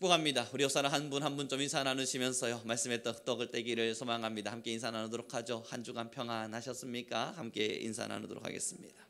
축복합니다. 우리 옆사람 한 분 한 분 좀 인사 나누시면서요 말씀의 떡을 떼기를 소망합니다. 함께 인사 나누도록 하죠. 한 주간 평안하셨습니까? 함께 인사 나누도록 하겠습니다.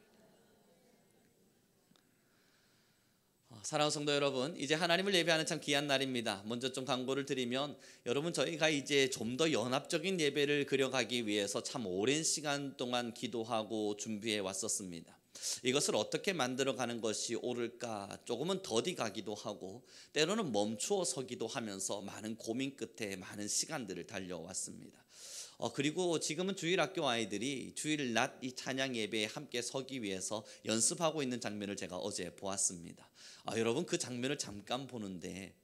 사랑하는 성도 여러분, 이제 하나님을 예배하는 참 귀한 날입니다. 먼저 좀 광고를 드리면, 여러분 저희가 이제 좀 더 연합적인 예배를 그려가기 위해서 참 오랜 시간 동안 기도하고 준비해 왔었습니다. 이것을 어떻게 만들어가는 것이 옳을까 조금은 더디 가기도 하고 때로는 멈추어 서기도 하면서 많은 고민 끝에 많은 시간들을 달려왔습니다. 그리고 지금은 주일학교 아이들이 주일 낮 이 찬양 예배에 함께 서기 위해서 연습하고 있는 장면을 제가 어제 보았습니다. 여러분 그 장면을 잠깐 보는데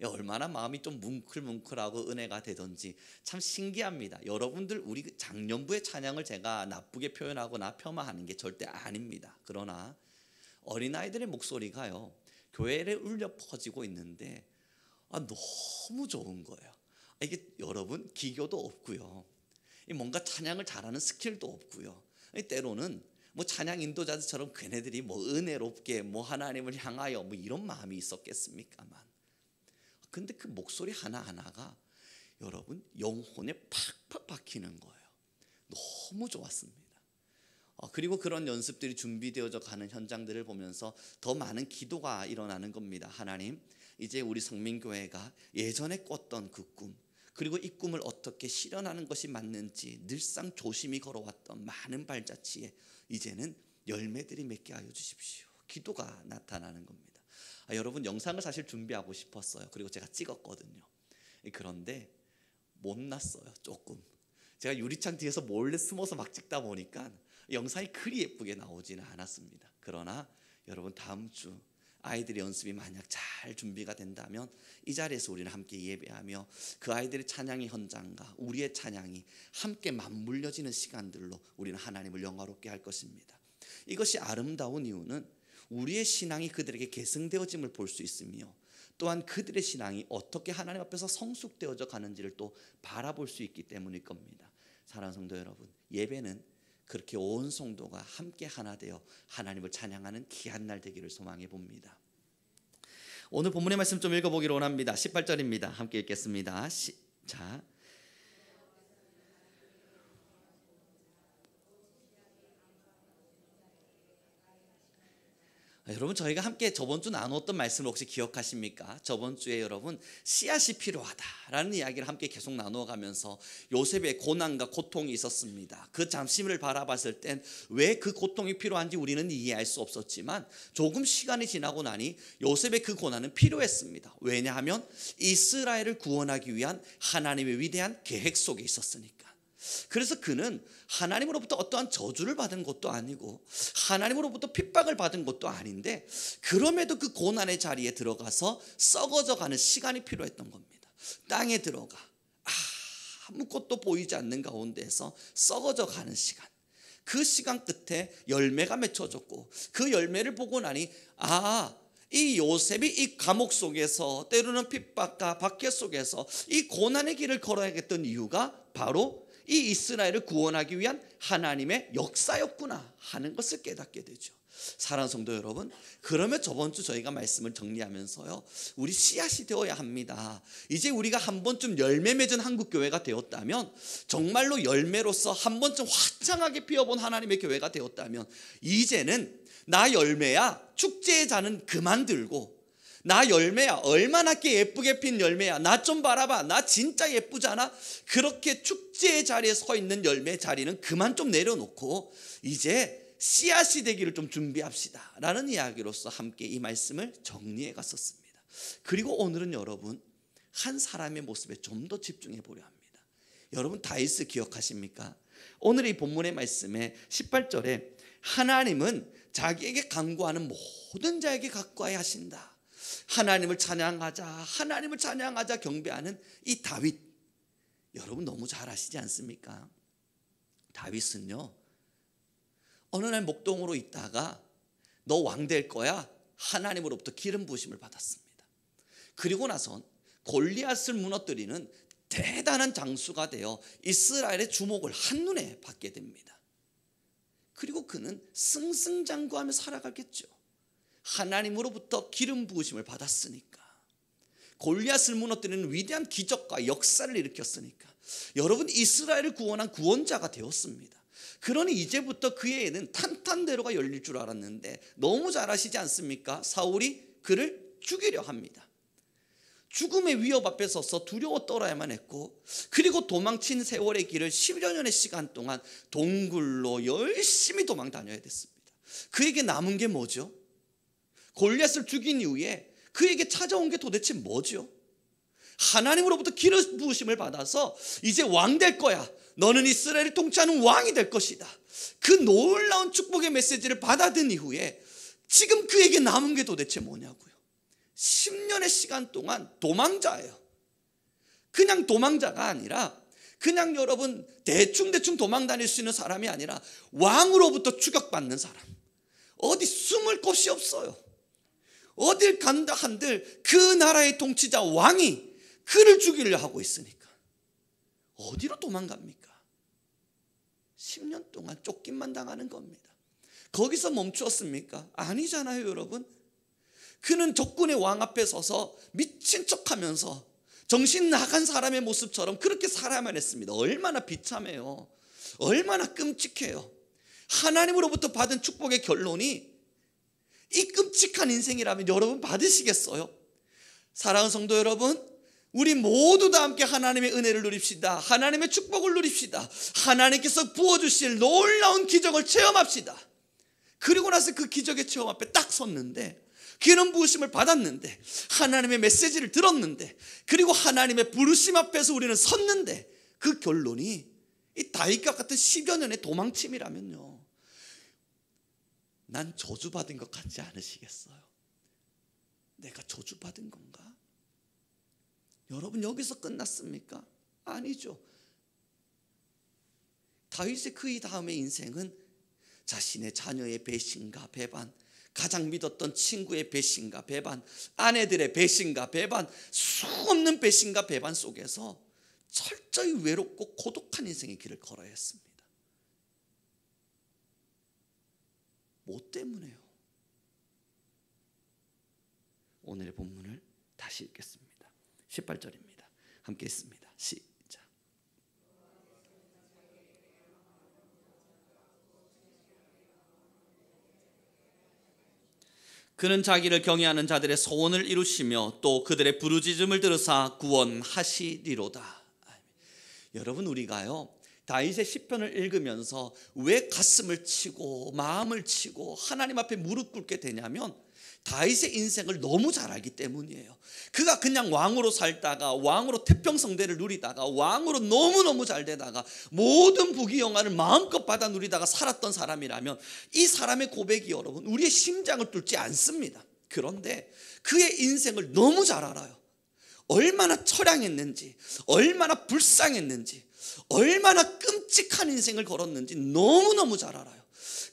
얼마나 마음이 좀 뭉클뭉클하고 은혜가 되던지 참 신기합니다. 여러분들 우리 작년부의 찬양을 제가 나쁘게 표현하거나 폄하하는 게 절대 아닙니다. 그러나 어린아이들의 목소리가요 교회에 울려 퍼지고 있는데 너무 좋은 거예요. 이게 여러분 기교도 없고요, 뭔가 찬양을 잘하는 스킬도 없고요, 때로는 뭐 찬양 인도자들처럼 걔네들이 뭐 은혜롭게 뭐 하나님을 향하여 뭐 이런 마음이 있었겠습니까만, 근데 그 목소리 하나하나가 여러분 영혼에 팍팍 박히는 거예요. 너무 좋았습니다. 그리고 그런 연습들이 준비되어져 가는 현장들을 보면서 더 많은 기도가 일어나는 겁니다. 하나님, 이제 우리 성민교회가 예전에 꿨던 그 꿈, 그리고 이 꿈을 어떻게 실현하는 것이 맞는지 늘상 조심히 걸어왔던 많은 발자취에 이제는 열매들이 맺게 하여 주십시오. 기도가 나타나는 겁니다. 여러분 영상을 사실 준비하고 싶었어요. 그리고 제가 찍었거든요. 그런데 못 났어요. 조금 제가 유리창 뒤에서 몰래 숨어서 막 찍다 보니까 영상이 그리 예쁘게 나오지는 않았습니다. 그러나 여러분 다음 주 아이들의 연습이 만약 잘 준비가 된다면 이 자리에서 우리는 함께 예배하며 그 아이들의 찬양의 현장과 우리의 찬양이 함께 맞물려지는 시간들로 우리는 하나님을 영화롭게 할 것입니다. 이것이 아름다운 이유는 우리의 신앙이 그들에게 계승되어짐을 볼 수 있으며, 또한 그들의 신앙이 어떻게 하나님 앞에서 성숙되어져 가는지를 또 바라볼 수 있기 때문일 겁니다. 사랑하는 성도 여러분, 예배는 그렇게 온 성도가 함께 하나 되어 하나님을 찬양하는 귀한 날 되기를 소망해 봅니다. 오늘 본문의 말씀 좀 읽어보기를 원합니다. 18절입니다. 함께 읽겠습니다. 자, 여러분 저희가 함께 저번 주 나누었던 말씀을 혹시 기억하십니까? 저번 주에 여러분 씨앗이 필요하다라는 이야기를 함께 계속 나누어가면서 요셉의 고난과 고통이 있었습니다. 그 잠시를 바라봤을 땐 왜 그 고통이 필요한지 우리는 이해할 수 없었지만 조금 시간이 지나고 나니 요셉의 그 고난은 필요했습니다. 왜냐하면 이스라엘을 구원하기 위한 하나님의 위대한 계획 속에 있었으니까. 그래서 그는 하나님으로부터 어떠한 저주를 받은 것도 아니고 하나님으로부터 핍박을 받은 것도 아닌데, 그럼에도 그 고난의 자리에 들어가서 썩어져 가는 시간이 필요했던 겁니다. 땅에 들어가 아무것도 보이지 않는 가운데에서 썩어져 가는 시간, 그 시간 끝에 열매가 맺혀졌고 그 열매를 보고 나니 이 요셉이 이 감옥 속에서 때로는 핍박과 박해 속에서 이 고난의 길을 걸어야겠던 이유가 바로 이 이스라엘을 구원하기 위한 하나님의 역사였구나 하는 것을 깨닫게 되죠. 사랑하는 성도 여러분, 그러면 저번 주 저희가 말씀을 정리하면서요 우리 씨앗이 되어야 합니다. 이제 우리가 한 번쯤 열매 맺은 한국교회가 되었다면, 정말로 열매로서 한 번쯤 화창하게 피어본 하나님의 교회가 되었다면, 이제는 나 열매야 축제의 잔은 그만 들고, 나 열매야 얼마나 예쁘게 핀 열매야 나 좀 바라봐 나 진짜 예쁘잖아, 그렇게 축제의 자리에 서 있는 열매 자리는 그만 좀 내려놓고 이제 씨앗이 되기를 좀 준비합시다 라는 이야기로서 함께 이 말씀을 정리해 갔었습니다. 그리고 오늘은 여러분 한 사람의 모습에 좀 더 집중해 보려 합니다. 여러분 다윗을 기억하십니까? 오늘 이 본문의 말씀에 18절에 하나님은 자기에게 간구하는 모든 자에게 가까이 하신다, 하나님을 찬양하자 하나님을 찬양하자 경배하는 이 다윗, 여러분 너무 잘 아시지 않습니까? 다윗은요 어느 날 목동으로 있다가 너 왕 될 거야 하나님으로부터 기름 부으심을 받았습니다. 그리고 나선 골리앗을 무너뜨리는 대단한 장수가 되어 이스라엘의 주목을 한눈에 받게 됩니다. 그리고 그는 승승장구하며 살아가겠죠. 하나님으로부터 기름 부으심을 받았으니까. 골리앗을 무너뜨리는 위대한 기적과 역사를 일으켰으니까 여러분 이스라엘을 구원한 구원자가 되었습니다. 그러니 이제부터 그에게는 탄탄대로가 열릴 줄 알았는데 너무 잘 아시지 않습니까? 사울이 그를 죽이려 합니다. 죽음의 위협 앞에 서서 두려워 떨어야만 했고, 그리고 도망친 세월의 길을 10여 년의 시간 동안 동굴로 열심히 도망 다녀야 됐습니다. 그에게 남은 게 뭐죠? 골리앗을 죽인 이후에 그에게 찾아온 게 도대체 뭐죠? 하나님으로부터 기름 부으심을 받아서 이제 왕 될 거야, 너는 이스라엘을 통치하는 왕이 될 것이다, 그 놀라운 축복의 메시지를 받아든 이후에 지금 그에게 남은 게 도대체 뭐냐고요. 10년의 시간 동안 도망자예요. 그냥 도망자가 아니라 그냥 여러분 대충 도망 다닐 수 있는 사람이 아니라 왕으로부터 추격받는 사람. 어디 숨을 곳이 없어요. 어딜 간다 한들 그 나라의 통치자 왕이 그를 죽이려 하고 있으니까 어디로 도망갑니까? 10년 동안 쫓김만 당하는 겁니다. 거기서 멈추었습니까? 아니잖아요, 여러분. 그는 적군의 왕 앞에 서서 미친 척하면서 정신 나간 사람의 모습처럼 그렇게 살아야만 했습니다. 얼마나 비참해요. 얼마나 끔찍해요. 하나님으로부터 받은 축복의 결론이 이 끔찍한 인생이라면 여러분 받으시겠어요? 사랑하는 성도 여러분, 우리 모두 다 함께 하나님의 은혜를 누립시다. 하나님의 축복을 누립시다. 하나님께서 부어주실 놀라운 기적을 체험합시다. 그리고 나서 그 기적의 체험 앞에 딱 섰는데, 기름 부으심을 받았는데, 하나님의 메시지를 들었는데, 그리고 하나님의 부르심 앞에서 우리는 섰는데, 그 결론이 이 다윗과 같은 10여 년의 도망침이라면요, 난 저주받은 것 같지 않으시겠어요? 내가 저주받은 건가? 여러분, 여기서 끝났습니까? 아니죠. 다윗의 그 다음의 인생은 자신의 자녀의 배신과 배반, 가장 믿었던 친구의 배신과 배반, 아내들의 배신과 배반, 수없는 배신과 배반 속에서 철저히 외롭고 고독한 인생의 길을 걸어야 했습니다. 뭐 때문에요? 오늘의 본문을 다시 읽겠습니다. 18절입니다. 함께 읽습니다. 시작. 그는 자기를 경외하는 자들의 소원을 이루시며 또 그들의 부르짖음을 들으사 구원하시리로다. 여러분, 우리가요 다윗의 시편을 읽으면서 왜 가슴을 치고 마음을 치고 하나님 앞에 무릎 꿇게 되냐면 다윗의 인생을 너무 잘 알기 때문이에요. 그가 그냥 왕으로 살다가 왕으로 태평성대를 누리다가 왕으로 너무너무 잘 되다가 모든 부귀영화를 마음껏 받아 누리다가 살았던 사람이라면 이 사람의 고백이 여러분 우리의 심장을 뚫지 않습니다. 그런데 그의 인생을 너무 잘 알아요. 얼마나 처량했는지, 얼마나 불쌍했는지, 얼마나 끔찍한 인생을 걸었는지 너무너무 잘 알아요.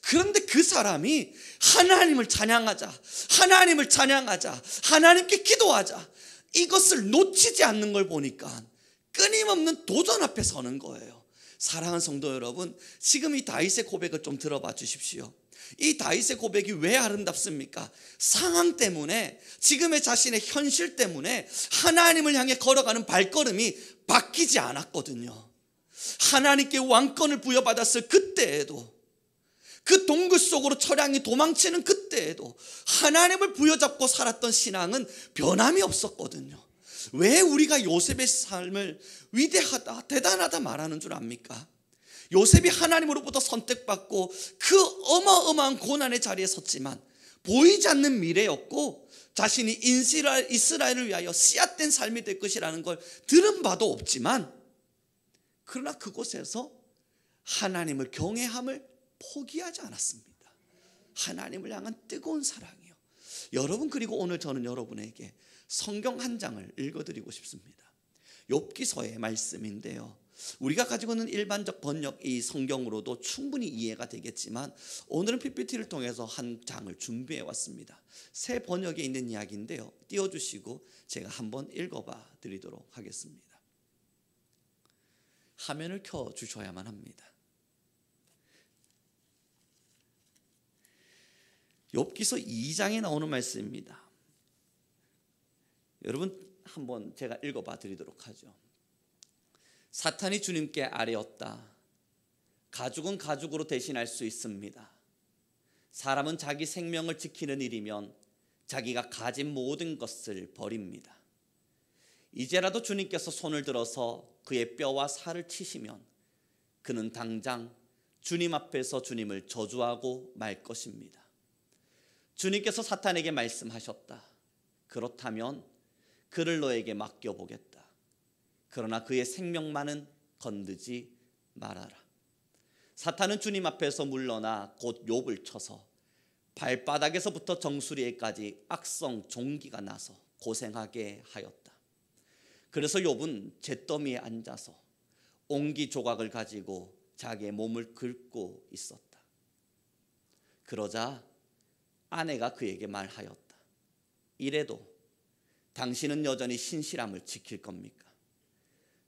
그런데 그 사람이 하나님을 찬양하자, 하나님을 찬양하자, 하나님께 기도하자, 이것을 놓치지 않는 걸 보니까 끊임없는 도전 앞에 서는 거예요. 사랑하는 성도 여러분, 지금 이 다윗의 고백을 좀 들어봐 주십시오. 이 다윗의 고백이 왜 아름답습니까? 상황 때문에, 지금의 자신의 현실 때문에 하나님을 향해 걸어가는 발걸음이 바뀌지 않았거든요. 하나님께 왕권을 부여받았을 그때에도, 그 동굴 속으로 처량히 도망치는 그때에도 하나님을 부여잡고 살았던 신앙은 변함이 없었거든요. 왜 우리가 요셉의 삶을 위대하다, 대단하다 말하는 줄 압니까? 요셉이 하나님으로부터 선택받고 그 어마어마한 고난의 자리에 섰지만 보이지 않는 미래였고, 자신이 이스라엘을 위하여 씨앗된 삶이 될 것이라는 걸 들은 바도 없지만, 그러나 그곳에서 하나님을 경외함을 포기하지 않았습니다. 하나님을 향한 뜨거운 사랑이요. 여러분, 그리고 오늘 저는 여러분에게 성경 한 장을 읽어드리고 싶습니다. 욥기서의 말씀인데요, 우리가 가지고 있는 일반적 번역 이 성경으로도 충분히 이해가 되겠지만 오늘은 PPT를 통해서 한 장을 준비해 왔습니다. 새 번역에 있는 이야기인데요, 띄워주시고 제가 한번 읽어봐 드리도록 하겠습니다. 화면을 켜주셔야만 합니다. 욥기서 2장에 나오는 말씀입니다. 여러분 한번 제가 읽어봐 드리도록 하죠. 사탄이 주님께 아뢰었다. 가죽은 가죽으로 대신할 수 있습니다. 사람은 자기 생명을 지키는 일이면 자기가 가진 모든 것을 버립니다. 이제라도 주님께서 손을 들어서 그의 뼈와 살을 치시면 그는 당장 주님 앞에서 주님을 저주하고 말 것입니다. 주님께서 사탄에게 말씀하셨다. 그렇다면 그를 너에게 맡겨보겠다. 그러나 그의 생명만은 건드지 말아라. 사탄은 주님 앞에서 물러나 곧 욥을 쳐서 발바닥에서부터 정수리에까지 악성 종기가 나서 고생하게 하였다. 그래서 욥은 잿더미에 앉아서 옹기 조각을 가지고 자기의 몸을 긁고 있었다. 그러자 아내가 그에게 말하였다. 이래도 당신은 여전히 신실함을 지킬 겁니까?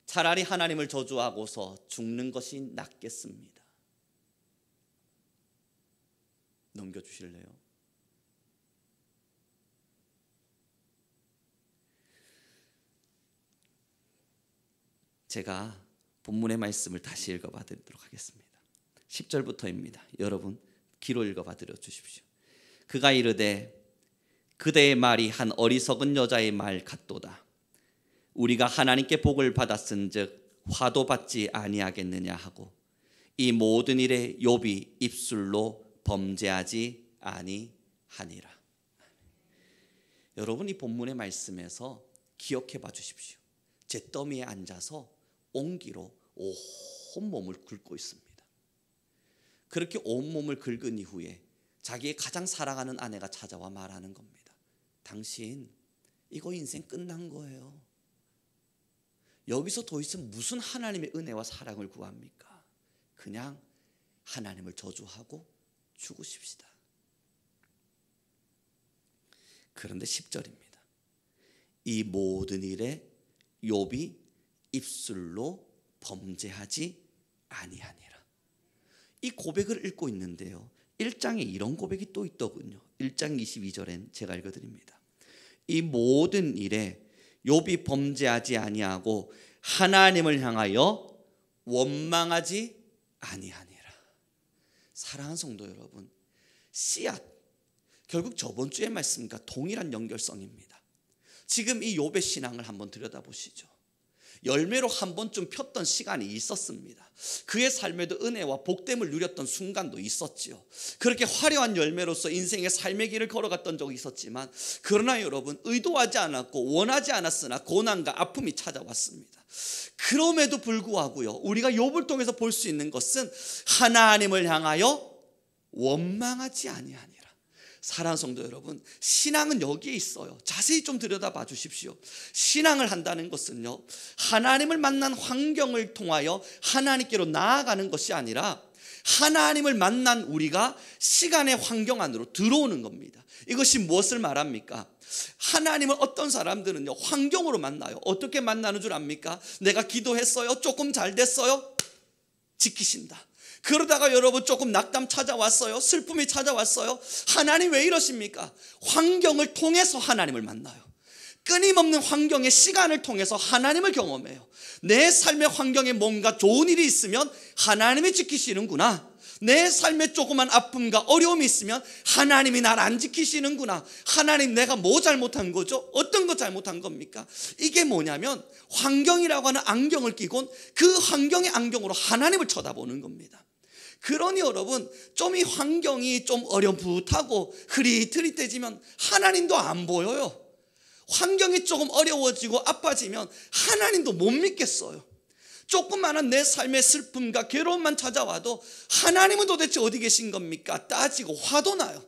차라리 하나님을 저주하고서 죽는 것이 낫겠습니다. 넘겨주실래요? 제가 본문의 말씀을 다시 읽어봐 드리도록 하겠습니다. 10절부터입니다. 여러분 귀로 읽어봐 드려 주십시오. 그가 이르되 그대의 말이 한 어리석은 여자의 말 같도다. 우리가 하나님께 복을 받았은즉 화도 받지 아니하겠느냐 하고 이 모든 일에 욥이 입술로 범죄하지 아니하니라. 여러분 이 본문의 말씀에서 기억해 봐 주십시오. 잿더미에 앉아서 옹기로 온몸을 긁고 있습니다. 그렇게 온몸을 긁은 이후에 자기의 가장 사랑하는 아내가 찾아와 말하는 겁니다. 당신 이거 인생 끝난 거예요. 여기서 더 이상 무슨 하나님의 은혜와 사랑을 구합니까? 그냥 하나님을 저주하고 죽으십시다. 그런데 10절입니다. 이 모든 일에 욥이 입술로 범죄하지 아니하니라. 이 고백을 읽고 있는데요, 1장에 이런 고백이 또 있더군요. 1장 22절엔 제가 읽어드립니다. 이 모든 일에 욥이 범죄하지 아니하고 하나님을 향하여 원망하지 아니하니라. 사랑하는 성도 여러분, 씨앗, 결국 저번 주의 말씀과 동일한 연결성입니다. 지금 이 욥의 신앙을 한번 들여다보시죠. 열매로 한 번쯤 폈던 시간이 있었습니다. 그의 삶에도 은혜와 복됨을 누렸던 순간도 있었지요. 그렇게 화려한 열매로서 인생의 삶의 길을 걸어갔던 적이 있었지만, 그러나 여러분 의도하지 않았고 원하지 않았으나 고난과 아픔이 찾아왔습니다. 그럼에도 불구하고요, 우리가 욥을 통해서 볼 수 있는 것은 하나님을 향하여 원망하지 아니하니라. 사랑하는 성도 여러분, 신앙은 여기에 있어요. 자세히 좀 들여다봐 주십시오. 신앙을 한다는 것은요, 하나님을 만난 환경을 통하여 하나님께로 나아가는 것이 아니라 하나님을 만난 우리가 시간의 환경 안으로 들어오는 겁니다. 이것이 무엇을 말합니까? 하나님을 어떤 사람들은요, 환경으로 만나요. 어떻게 만나는 줄 압니까? 내가 기도했어요, 조금 잘 됐어요, 지키신다. 그러다가 여러분 조금 낙담 찾아왔어요, 슬픔이 찾아왔어요, 하나님 왜 이러십니까? 환경을 통해서 하나님을 만나요. 끊임없는 환경의 시간을 통해서 하나님을 경험해요. 내 삶의 환경에 뭔가 좋은 일이 있으면 하나님이 지키시는구나. 내 삶에 조그만 아픔과 어려움이 있으면 하나님이 날 안 지키시는구나. 하나님, 내가 뭐 잘못한 거죠? 어떤 거 잘못한 겁니까? 이게 뭐냐면 환경이라고 하는 안경을 끼곤 그 환경의 안경으로 하나님을 쳐다보는 겁니다. 그러니 여러분, 좀 이 환경이 좀 어렴풋하고 흐릿흐릿해지면 하나님도 안 보여요. 환경이 조금 어려워지고 아파지면 하나님도 못 믿겠어요. 조그마한 내 삶의 슬픔과 괴로움만 찾아와도 하나님은 도대체 어디 계신 겁니까? 따지고 화도 나요.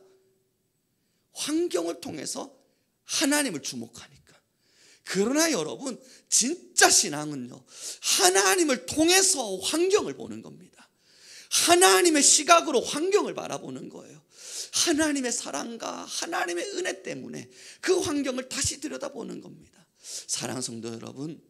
환경을 통해서 하나님을 주목하니까. 그러나 여러분, 진짜 신앙은요, 하나님을 통해서 환경을 보는 겁니다. 하나님의 시각으로 환경을 바라보는 거예요. 하나님의 사랑과 하나님의 은혜 때문에 그 환경을 다시 들여다보는 겁니다. 사랑하는 성도 여러분,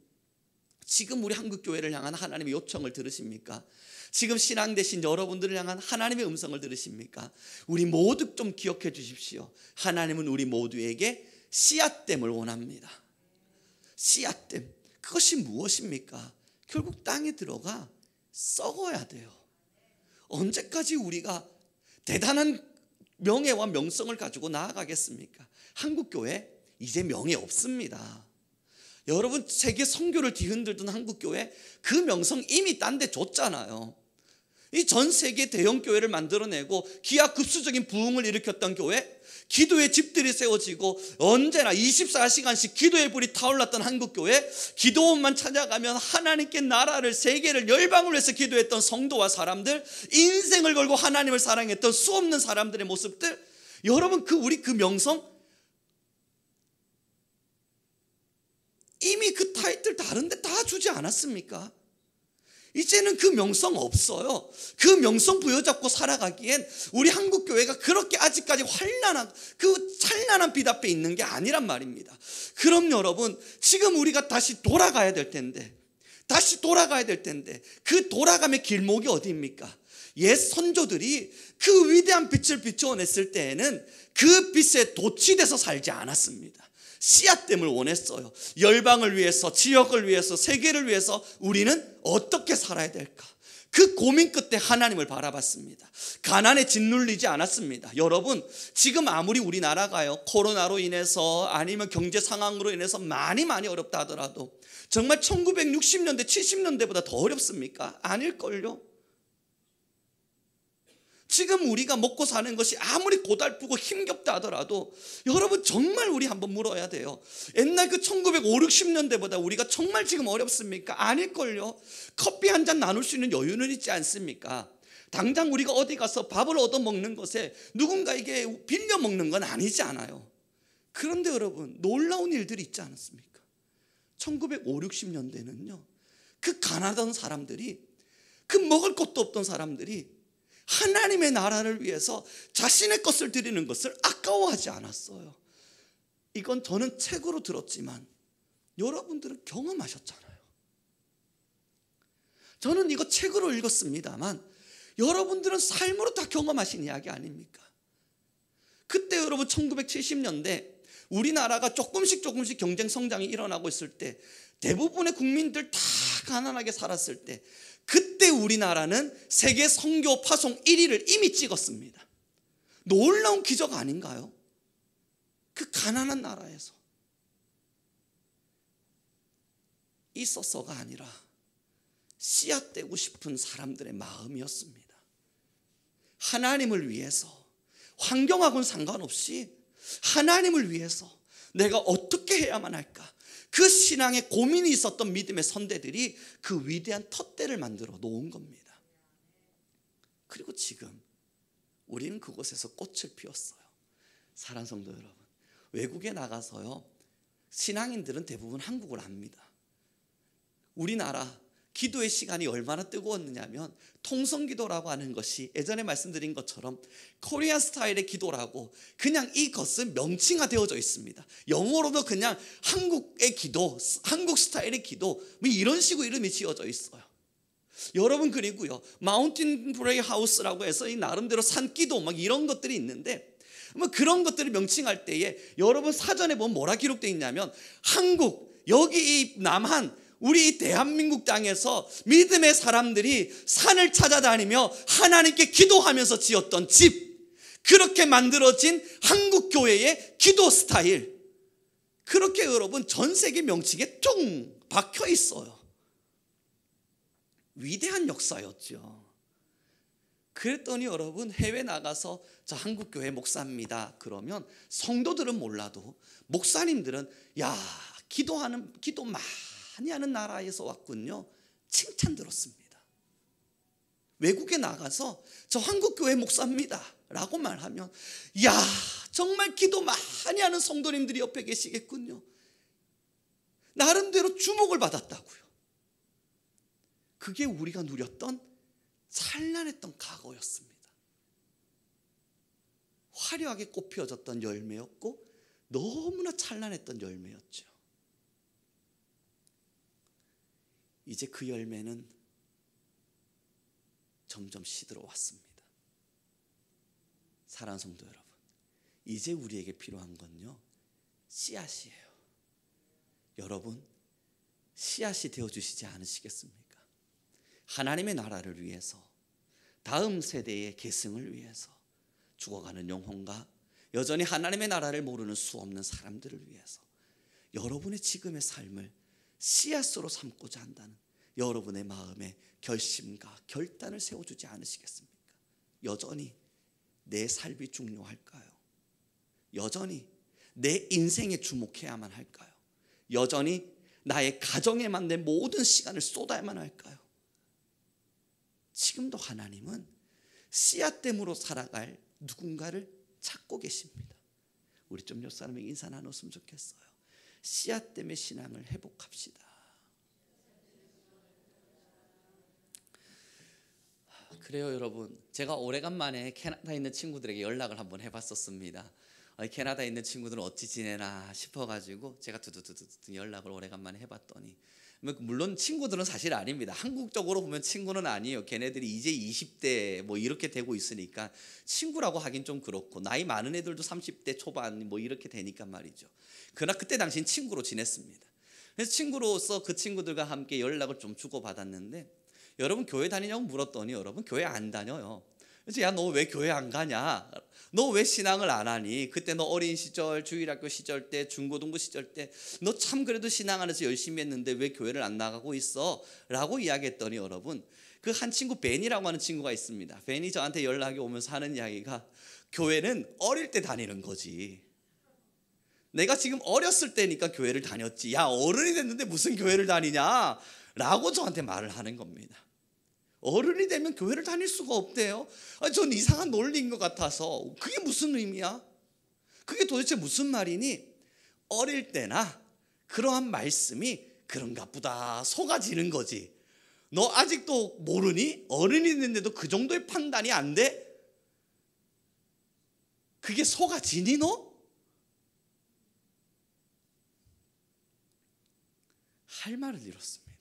지금 우리 한국교회를 향한 하나님의 요청을 들으십니까? 지금 신앙 되신 여러분들을 향한 하나님의 음성을 들으십니까? 우리 모두 좀 기억해 주십시오. 하나님은 우리 모두에게 씨앗됨을 원합니다. 씨앗됨. 그것이 무엇입니까? 결국 땅에 들어가 썩어야 돼요. 언제까지 우리가 대단한 명예와 명성을 가지고 나아가겠습니까? 한국교회 이제 명예 없습니다. 여러분, 세계 선교를 뒤흔들던 한국교회 그 명성 이미 딴 데 줬잖아요. 이 전 세계 대형 교회를 만들어내고 기하급수적인 부흥을 일으켰던 교회, 기도의 집들이 세워지고 언제나 24시간씩 기도의 불이 타올랐던 한국교회, 기도원만 찾아가면 하나님께 나라를, 세계를, 열방을 위해서 기도했던 성도와 사람들, 인생을 걸고 하나님을 사랑했던 수없는 사람들의 모습들, 여러분, 우리 그 명성 이미 그 타이틀 다른데 다 주지 않았습니까? 이제는 그 명성 없어요. 그 명성 부여잡고 살아가기엔 우리 한국교회가 그렇게 아직까지 그 찬란한 빛 앞에 있는 게 아니란 말입니다. 그럼 여러분, 지금 우리가 다시 돌아가야 될 텐데 그 돌아감의 길목이 어디입니까? 옛 선조들이 그 위대한 빛을 비추어냈을 때에는 그 빛에 도취돼서 살지 않았습니다. 씨앗됨을 원했어요. 열방을 위해서, 지역을 위해서, 세계를 위해서 우리는 어떻게 살아야 될까? 그 고민 끝에 하나님을 바라봤습니다. 가난에 짓눌리지 않았습니다. 여러분, 지금 아무리 우리나라가요, 코로나로 인해서 아니면 경제 상황으로 인해서 많이 어렵다 하더라도 정말 1960년대, 70년대보다 더 어렵습니까? 아닐걸요? 지금 우리가 먹고 사는 것이 아무리 고달프고 힘겹다 하더라도 여러분, 정말 우리 한번 물어야 돼요. 옛날 그 1950, 60년대보다 우리가 정말 지금 어렵습니까? 아닐걸요? 커피 한 잔 나눌 수 있는 여유는 있지 않습니까? 당장 우리가 어디 가서 밥을 얻어먹는 것에 누군가에게 빌려 먹는 건 아니지 않아요. 그런데 여러분, 놀라운 일들이 있지 않았습니까? 1950, 60년대는요 그 가난하던 사람들이, 그 먹을 것도 없던 사람들이 하나님의 나라를 위해서 자신의 것을 드리는 것을 아까워하지 않았어요. 이건 저는 책으로 들었지만 여러분들은 경험하셨잖아요. 저는 이거 책으로 읽었습니다만 여러분들은 삶으로 다 경험하신 이야기 아닙니까? 그때 여러분 1970년대 우리나라가 조금씩 경쟁 성장이 일어나고 있을 때, 대부분의 국민들 다 가난하게 살았을 때, 그때 우리나라는 세계 선교 파송 1위를 이미 찍었습니다. 놀라운 기적 아닌가요? 그 가난한 나라에서 있어서가 아니라 씨앗되고 싶은 사람들의 마음이었습니다. 하나님을 위해서, 환경하고는 상관없이 하나님을 위해서 내가 어떻게 해야만 할까? 그 신앙에 고민이 있었던 믿음의 선대들이 그 위대한 텄대를 만들어 놓은 겁니다. 그리고 지금 우리는 그곳에서 꽃을 피웠어요. 사랑하는 성도 여러분, 외국에 나가서요, 신앙인들은 대부분 한국을 압니다. 우리나라 기도의 시간이 얼마나 뜨거웠느냐면, 통성기도라고 하는 것이 예전에 말씀드린 것처럼 코리안 스타일의 기도라고 그냥 이것은 명칭화 되어져 있습니다. 영어로도 그냥 한국의 기도, 한국 스타일의 기도, 뭐 이런 식으로 이름이 지어져 있어요. 여러분, 그리고요 마운틴 프레이 하우스라고 해서 이 나름대로 산기도 막 이런 것들이 있는데, 뭐 그런 것들을 명칭할 때에 여러분 사전에 보면 뭐라 기록되어 있냐면, 한국, 여기 이 남한, 우리 대한민국 땅에서 믿음의 사람들이 산을 찾아다니며 하나님께 기도하면서 지었던 집, 그렇게 만들어진 한국교회의 기도 스타일, 그렇게 여러분 전 세계 명칭에 퉁 박혀 있어요. 위대한 역사였죠. 그랬더니 여러분, 해외 나가서 저 한국교회 목사입니다 그러면 성도들은 몰라도 목사님들은 야, 기도 많이 하는 나라에서 왔군요, 칭찬 들었습니다. 외국에 나가서 저 한국교회 목사입니다 라고 말하면, 야, 정말 기도 많이 하는 성도님들이 옆에 계시겠군요, 나름대로 주목을 받았다고요. 그게 우리가 누렸던 찬란했던 과거였습니다. 화려하게 꽃 피워졌던 열매였고 너무나 찬란했던 열매였죠. 이제 그 열매는 점점 시들어 왔습니다. 사랑하는 성도 여러분, 이제 우리에게 필요한 건요, 씨앗이에요. 여러분 씨앗이 되어주시지 않으시겠습니까? 하나님의 나라를 위해서, 다음 세대의 계승을 위해서, 죽어가는 영혼과 여전히 하나님의 나라를 모르는 수없는 사람들을 위해서 여러분의 지금의 삶을 씨앗으로 삼고자 한다는 여러분의 마음의 결심과 결단을 세워주지 않으시겠습니까? 여전히 내 삶이 중요할까요? 여전히 내 인생에 주목해야만 할까요? 여전히 나의 가정에만 내 모든 시간을 쏟아야만 할까요? 지금도 하나님은 씨앗됨으로 살아갈 누군가를 찾고 계십니다. 우리 좀 옆 사람에게 인사 나눴으면 좋겠어요. 씨앗됨의 신앙을 회복합시다. 그래요 여러분, 제가 오래간만에 캐나다에 있는 친구들에게 연락을 한번 해봤었습니다. 캐나다에 있는 친구들은 어찌 지내나 싶어가지고 제가 두두두두 연락을 오래간만에 해봤더니, 물론 친구들은 사실 아닙니다. 한국적으로 보면 친구는 아니에요. 걔네들이 이제 20대 뭐 이렇게 되고 있으니까 친구라고 하긴 좀 그렇고, 나이 많은 애들도 30대 초반 뭐 이렇게 되니까 말이죠. 그러나 그때 당시엔 친구로 지냈습니다. 그래서 친구로서 그 친구들과 함께 연락을 좀 주고받았는데, 여러분 교회 다니냐고 물었더니 여러분 교회 안 다녀요. 그래서 야, 너 왜 교회 안 가냐? 너 왜 신앙을 안 하니? 그때 너 어린 시절, 주일학교 시절 때, 중고등부 시절 때 너 참 그래도 신앙 안에서 열심히 했는데 왜 교회를 안 나가고 있어? 라고 이야기했더니 여러분, 그 한 친구 벤이라고 하는 친구가 있습니다. 벤이 저한테 연락이 오면서 하는 이야기가, 교회는 어릴 때 다니는 거지. 내가 지금 어렸을 때니까 교회를 다녔지. 야, 어른이 됐는데 무슨 교회를 다니냐? 라고 저한테 말을 하는 겁니다. 어른이 되면 교회를 다닐 수가 없대요. 전 이상한 논리인 것 같아서, 그게 무슨 의미야? 그게 도대체 무슨 말이니? 어릴 때나 그러한 말씀이 그런가 보다 속아지는 거지. 너 아직도 모르니? 어른이 됐는데도 그 정도의 판단이 안 돼? 그게 속아지니 너? 할 말을 잃었습니다.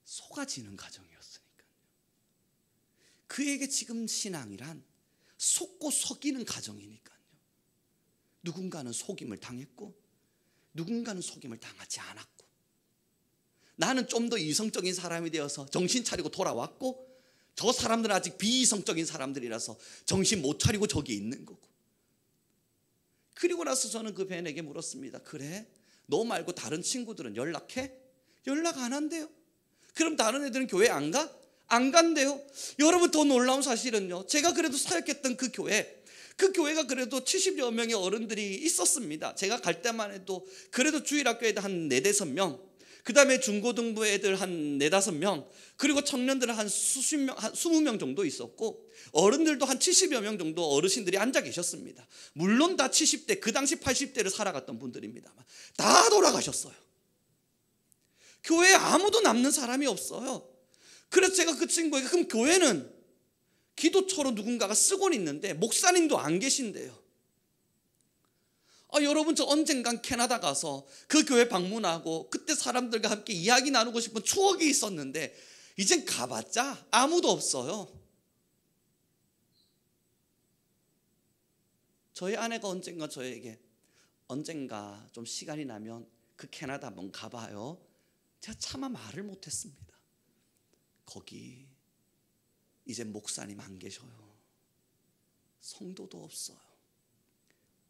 속아지는 가정이었으니까요. 그에게 지금 신앙이란 속고 속이는 가정이니까요. 누군가는 속임을 당했고 누군가는 속임을 당하지 않았고, 나는 좀 더 이성적인 사람이 되어서 정신 차리고 돌아왔고, 저 사람들은 아직 비이성적인 사람들이라서 정신 못 차리고 저기 있는 거고. 그리고 나서 저는 그 벤에게 물었습니다. 그래? 너 말고 다른 친구들은 연락해? 연락 안 한대요. 그럼 다른 애들은 교회 안 가? 안 간대요. 여러분, 더 놀라운 사실은요, 제가 그래도 사역했던 그 교회가 그래도 70여 명의 어른들이 있었습니다. 제가 갈 때만 해도 그래도 주일학교 애들 한 4-5명, 그 다음에 중고등부 애들 한 4-5명, 그리고 청년들은 한 수십 명, 한 20명 정도 있었고, 어른들도 한 70여 명 정도 어르신들이 앉아 계셨습니다. 물론 다 70대, 그 당시 80대를 살아갔던 분들입니다만 다 돌아가셨어요. 교회에 아무도 남는 사람이 없어요. 그래서 제가 그 친구에게, 그럼 교회는 기도처로 누군가가 쓰고는 있는데 목사님도 안 계신대요. 여러분, 저 언젠간 캐나다 가서 그 교회 방문하고 그때 사람들과 함께 이야기 나누고 싶은 추억이 있었는데 이젠 가봤자 아무도 없어요. 저희 아내가 언젠가 저에게, 언젠가 좀 시간이 나면 그 캐나다 한번 가봐요. 제가 차마 말을 못했습니다. 거기 이제 목사님 안 계셔요. 성도도 없어요.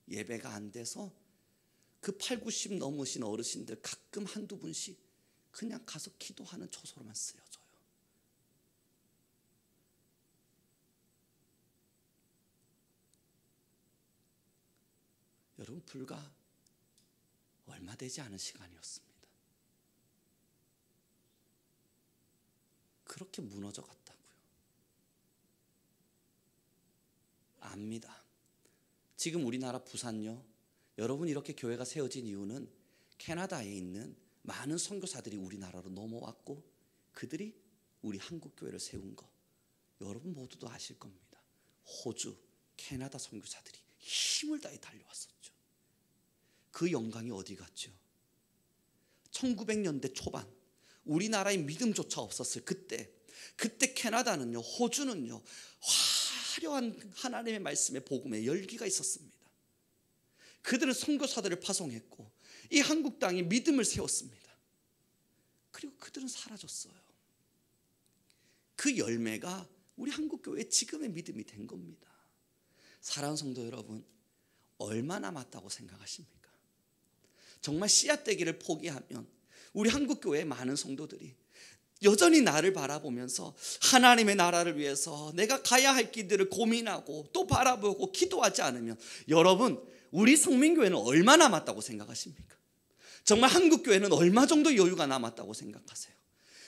예배가 안 돼서 그 80, 90 넘으신 어르신들 가끔 한두 분씩 그냥 가서 기도하는 처소로만 쓰여져요. 여러분, 불과 얼마 되지 않은 시간이었습니다. 그렇게 무너져 갔다고요. 압니다. 지금 우리나라 부산요, 여러분, 이렇게 교회가 세워진 이유는 캐나다에 있는 많은 선교사들이 우리나라로 넘어왔고 그들이 우리 한국 교회를 세운 거 여러분 모두도 아실 겁니다. 호주, 캐나다 선교사들이 힘을 다해 달려왔었죠. 그 영광이 어디 갔죠? 1900년대 초반 우리나라의 믿음조차 없었을 그때 캐나다는요, 호주는요, 화려한 하나님의 말씀의 복음의 열기가 있었습니다. 그들은 선교사들을 파송했고 이 한국 땅에 믿음을 세웠습니다. 그리고 그들은 사라졌어요. 그 열매가 우리 한국교회의 지금의 믿음이 된 겁니다. 사랑하는 성도 여러분, 얼마 남았다고 생각하십니까? 정말 씨앗되기를 포기하면 우리 한국교회의 많은 성도들이 여전히 나를 바라보면서 하나님의 나라를 위해서 내가 가야 할 길들을 고민하고 또 바라보고 기도하지 않으면, 여러분, 우리 성민교회는 얼마 남았다고 생각하십니까? 정말 한국교회는 얼마 정도 여유가 남았다고 생각하세요?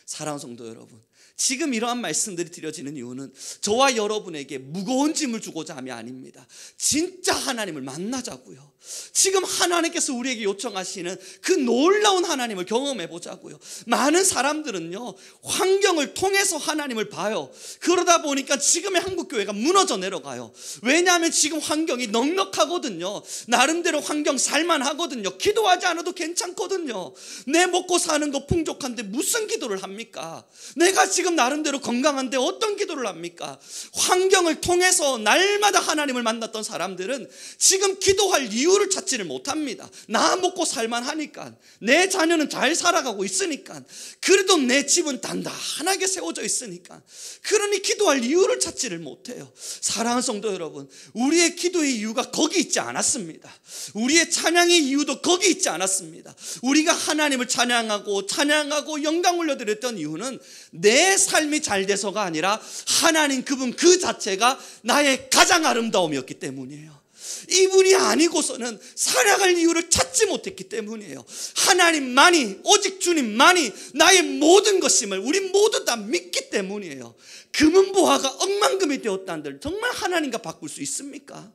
사랑하는 성도 여러분, 지금 이러한 말씀들이 드려지는 이유는 저와 여러분에게 무거운 짐을 주고자 함이 아닙니다. 진짜 하나님을 만나자고요. 지금 하나님께서 우리에게 요청하시는 그 놀라운 하나님을 경험해 보자고요. 많은 사람들은요, 환경을 통해서 하나님을 봐요. 그러다 보니까 지금의 한국교회가 무너져 내려가요. 왜냐하면 지금 환경이 넉넉하거든요. 나름대로 환경 살만하거든요. 기도하지 않아도 괜찮거든요. 내 먹고 사는 거 풍족한데 무슨 기도를 합니까? 내가 지금 나름대로 건강한데 어떤 기도를 합니까? 환경을 통해서 날마다 하나님을 만났던 사람들은 지금 기도할 이유를 찾지를 못합니다. 나 먹고 살만하니까, 내 자녀는 잘 살아가고 있으니까, 그래도 내 집은 단단하게 세워져 있으니까, 그러니 기도할 이유를 찾지를 못해요. 사랑하는 성도 여러분, 우리의 기도의 이유가 거기 있지 않았습니다. 우리의 찬양의 이유도 거기 있지 않았습니다. 우리가 하나님을 찬양하고 영광 올려드렸던 이유는 내 삶이 잘 돼서가 아니라 하나님 그분 그 자체가 나의 가장 아름다움이었기 때문이에요. 이분이 아니고서는 살아갈 이유를 찾지 못했기 때문이에요. 하나님만이, 오직 주님만이 나의 모든 것임을 우리 모두 다 믿기 때문이에요. 금은보화가 억만금이 되었다는들 정말 하나님과 바꿀 수 있습니까?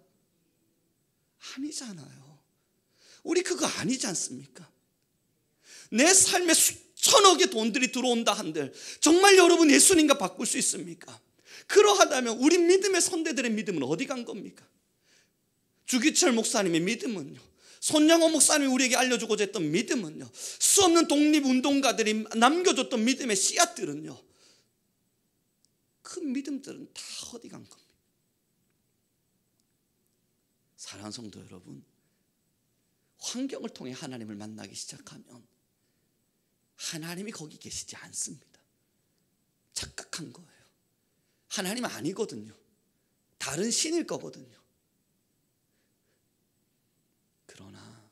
아니잖아요. 우리 그거 아니지 않습니까? 내 삶에 수천억의 돈들이 들어온다 한들 정말 여러분 예수님과 바꿀 수 있습니까? 그러하다면 우리 믿음의 선대들의 믿음은 어디 간 겁니까? 주기철 목사님의 믿음은요, 손양호 목사님이 우리에게 알려주고자 했던 믿음은요, 수없는 독립운동가들이 남겨줬던 믿음의 씨앗들은요, 그 믿음들은 다 어디 간 겁니까? 사랑하는 성도 여러분, 환경을 통해 하나님을 만나기 시작하면 하나님이 거기 계시지 않습니다. 착각한 거예요. 하나님 아니거든요. 다른 신일 거거든요. 그러나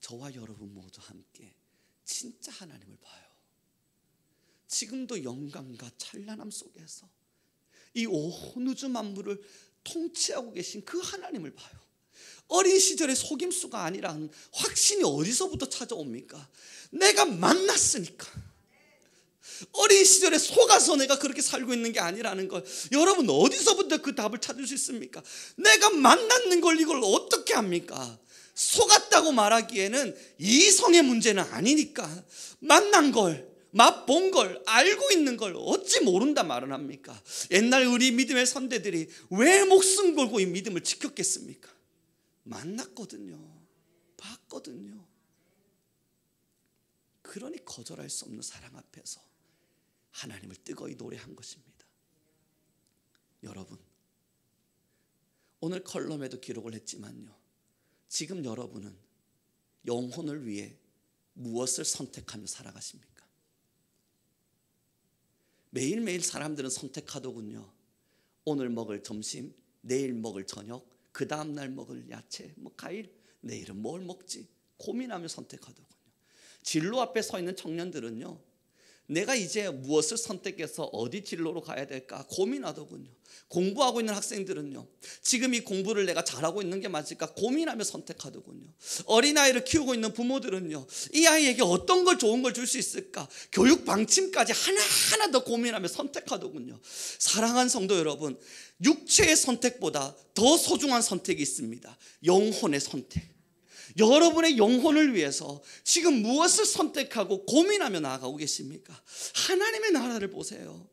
저와 여러분 모두 함께 진짜 하나님을 봐요. 지금도 영광과 찬란함 속에서 이 온 우주 만물을 통치하고 계신 그 하나님을 봐요. 어린 시절의 속임수가 아니라 확신이 어디서부터 찾아옵니까? 내가 만났으니까. 어린 시절에 속아서 내가 그렇게 살고 있는 게 아니라는 걸 여러분 어디서부터 그 답을 찾을 수 있습니까? 내가 만났는 걸 이걸 어떻게 합니까? 속았다고 말하기에는 이성의 문제는 아니니까, 만난 걸, 맛본 걸, 알고 있는 걸 어찌 모른다 말은 합니까? 옛날 우리 믿음의 선대들이 왜 목숨 걸고 이 믿음을 지켰겠습니까? 만났거든요. 봤거든요. 그러니 거절할 수 없는 사랑 앞에서 하나님을 뜨거이 노래한 것입니다. 여러분, 오늘 컬럼에도 기록을 했지만요, 지금 여러분은 영혼을 위해 무엇을 선택하며 살아가십니까? 매일매일 사람들은 선택하더군요. 오늘 먹을 점심, 내일 먹을 저녁, 그 다음날 먹을 야채, 과일, 내일은 뭘 먹지 고민하며 선택하더군요. 진로 앞에 서 있는 청년들은요, 내가 이제 무엇을 선택해서 어디 진로로 가야 될까 고민하더군요. 공부하고 있는 학생들은요, 지금 이 공부를 내가 잘하고 있는 게 맞을까 고민하며 선택하더군요. 어린아이를 키우고 있는 부모들은요, 이 아이에게 어떤 걸 좋은 걸 줄 수 있을까, 교육 방침까지 하나하나 더 고민하며 선택하더군요. 사랑하는 성도 여러분, 육체의 선택보다 더 소중한 선택이 있습니다. 영혼의 선택. 여러분의 영혼을 위해서 지금 무엇을 선택하고 고민하며 나아가고 계십니까? 하나님의 나라를 보세요.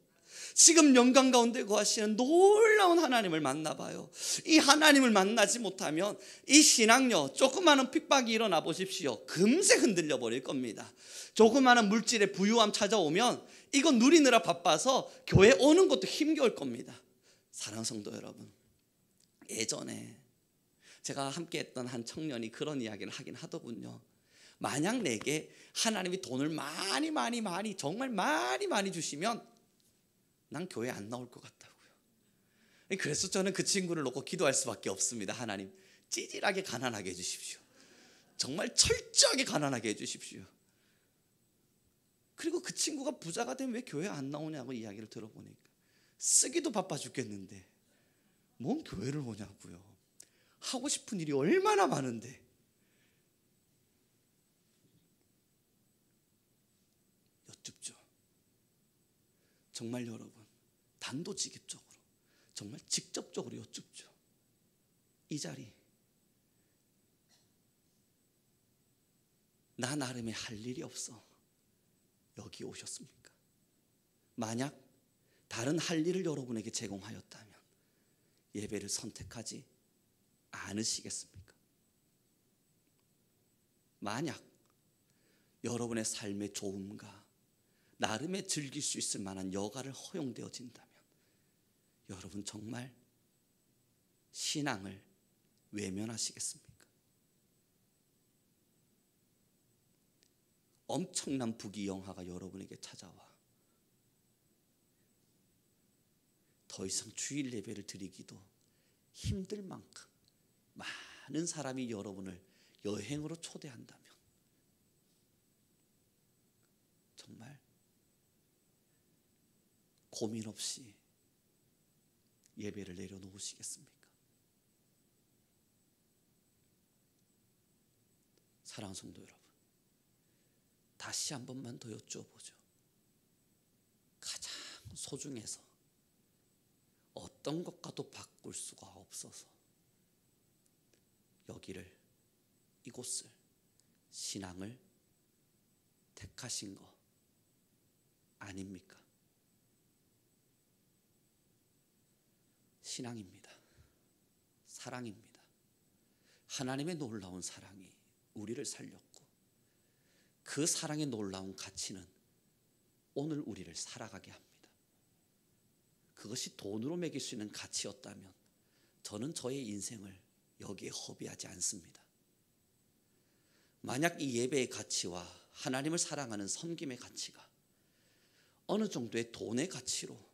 지금 영광 가운데 거하시는 놀라운 하나님을 만나봐요. 이 하나님을 만나지 못하면 이 신앙요, 조그마한 핍박이 일어나 보십시오. 금세 흔들려 버릴 겁니다. 조그마한 물질의 부유함 찾아오면 이거 누리느라 바빠서 교회 오는 것도 힘겨울 겁니다. 사랑하는 성도 여러분, 예전에 제가 함께했던 한 청년이 그런 이야기를 하긴 하더군요. 만약 내게 하나님이 돈을 많이 정말 많이 주시면 난 교회 안 나올 것 같다고요. 그래서 저는 그 친구를 놓고 기도할 수밖에 없습니다. 하나님, 찌질하게 가난하게 해주십시오. 정말 철저하게 가난하게 해주십시오. 그리고 그 친구가 부자가 되면 왜 교회 안 나오냐고 이야기를 들어보니까 쓰기도 바빠 죽겠는데 뭔 교회를 오냐고요. 하고 싶은 일이 얼마나 많은데. 여쭙죠. 정말 여러분, 단도직입적으로, 정말 직접적으로 여쭙죠. 이 자리 나 나름의 할 일이 없어 여기 오셨습니까? 만약 다른 할 일을 여러분에게 제공하였다면 예배를 선택하지 않으시겠습니까? 만약 여러분의 삶의 좋음과 나름의 즐길 수 있을 만한 여가를 허용되어진다면 여러분 정말 신앙을 외면하시겠습니까? 엄청난 부귀영화가 여러분에게 찾아와 더 이상 주일 예배를 드리기도 힘들 만큼 많은 사람이 여러분을 여행으로 초대한다면 정말 고민 없이 예배를 내려놓으시겠습니까? 사랑하는 성도 여러분, 다시 한 번만 더 여쭈어보죠. 가장 소중해서 어떤 것과도 바꿀 수가 없어서 여기를, 이곳을, 신앙을 택하신 거 아닙니까? 신앙입니다. 사랑입니다. 하나님의 놀라운 사랑이 우리를 살렸고 그 사랑의 놀라운 가치는 오늘 우리를 살아가게 합니다. 그것이 돈으로 매길 수 있는 가치였다면 저는 저의 인생을 여기에 허비하지 않습니다. 만약 이 예배의 가치와 하나님을 사랑하는 섬김의 가치가 어느 정도의 돈의 가치로